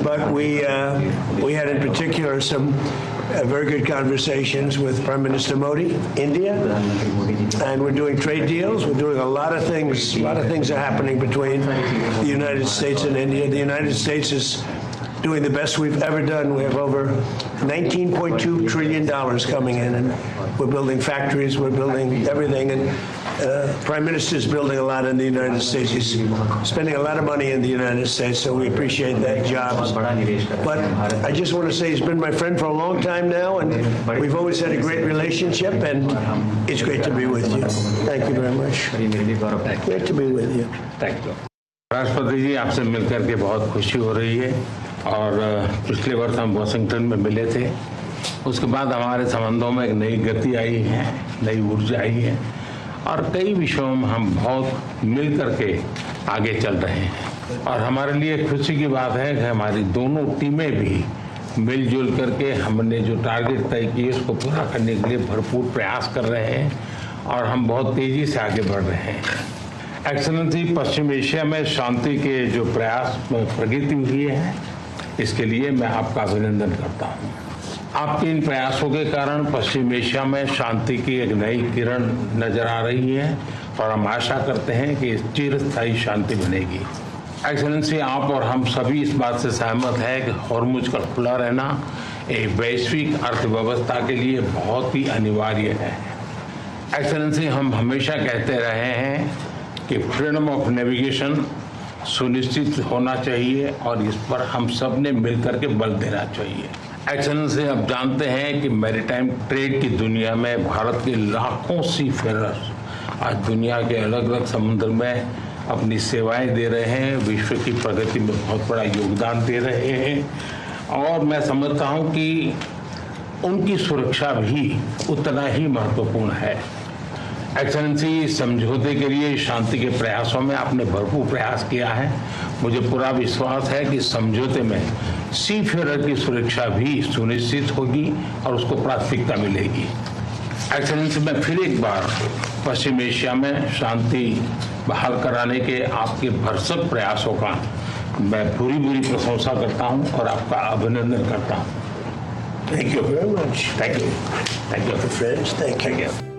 but we had in particular some very good conversations with Prime Minister Modi, India, and we're doing trade deals. We're doing a lot of things. A lot of things are happening between the United States and India. The United States is doing the best we've ever done. We have over $19.2 trillion coming in, and we're building factories, we're building everything, and Prime Minister is building a lot in the United States. He's spending a lot of money in the United States, so we appreciate that job. But I just want to say he's been my friend for a long time now, and we've always had a great relationship, and it's great to be with you. Thank you very much. Great to be with you. Thank you. राष्ट्रपति जी, आपसे मिलकर के बहुत खुशी हो रही है और पिछले वर्ष हम वाशिंगटन में मिले थे। उसके बाद हमारे संबंधों में एक नई गति आई है, नई ऊर्जा आई है और कई विषयों में हम बहुत मिल करके आगे चल रहे हैं। और हमारे लिए खुशी की बात है कि हमारी दोनों टीमें भी मिलजुल करके हमने जो टारगेट तय किए उसको पूरा करने के लिए भरपूर प्रयास कर रहे हैं और हम बहुत तेज़ी से आगे बढ़ रहे हैं। एक्सेलेंसी, पश्चिम एशिया में शांति के जो प्रयास प्रगति हुई है, इसके लिए मैं आपका अभिनंदन करता हूँ। आपके इन प्रयासों के कारण पश्चिम एशिया में शांति की एक नई किरण नजर आ रही है और हम आशा करते हैं कि चिरस्थायी शांति बनेगी। एक्सेलेंसी, आप और हम सभी इस बात से सहमत हैं कि हॉर्मुज का खुला रहना एक वैश्विक अर्थव्यवस्था के लिए बहुत ही अनिवार्य है। एक्सेलेंसी, हम हमेशा कहते रहे हैं कि फ्रीडम ऑफ नेविगेशन सुनिश्चित होना चाहिए और इस पर हम सब ने मिलकर के बल देना चाहिए। एक्सेलेंसी, आप जानते हैं कि मैरीटाइम ट्रेड की दुनिया में भारत के लाखों सी फेरर्स आज दुनिया के अलग अलग समुद्र में अपनी सेवाएं दे रहे हैं, विश्व की प्रगति में बहुत बड़ा योगदान दे रहे हैं और मैं समझता हूं कि उनकी सुरक्षा भी उतना ही महत्वपूर्ण है। एक्सेलेंसी, इस समझौते के लिए शांति के प्रयासों में आपने भरपूर प्रयास किया है। मुझे पूरा विश्वास है कि समझौते में सी फेरर की सुरक्षा भी सुनिश्चित होगी और उसको प्राथमिकता मिलेगी। एक्सेलेंसी, मैं फिर एक बार पश्चिम एशिया में शांति बहाल कराने के आपके भरसक प्रयासों का मैं पूरी प्रशंसा करता हूं और आपका अभिनंदन करता हूं। Thank you very much. Thank you. Friends, thank you.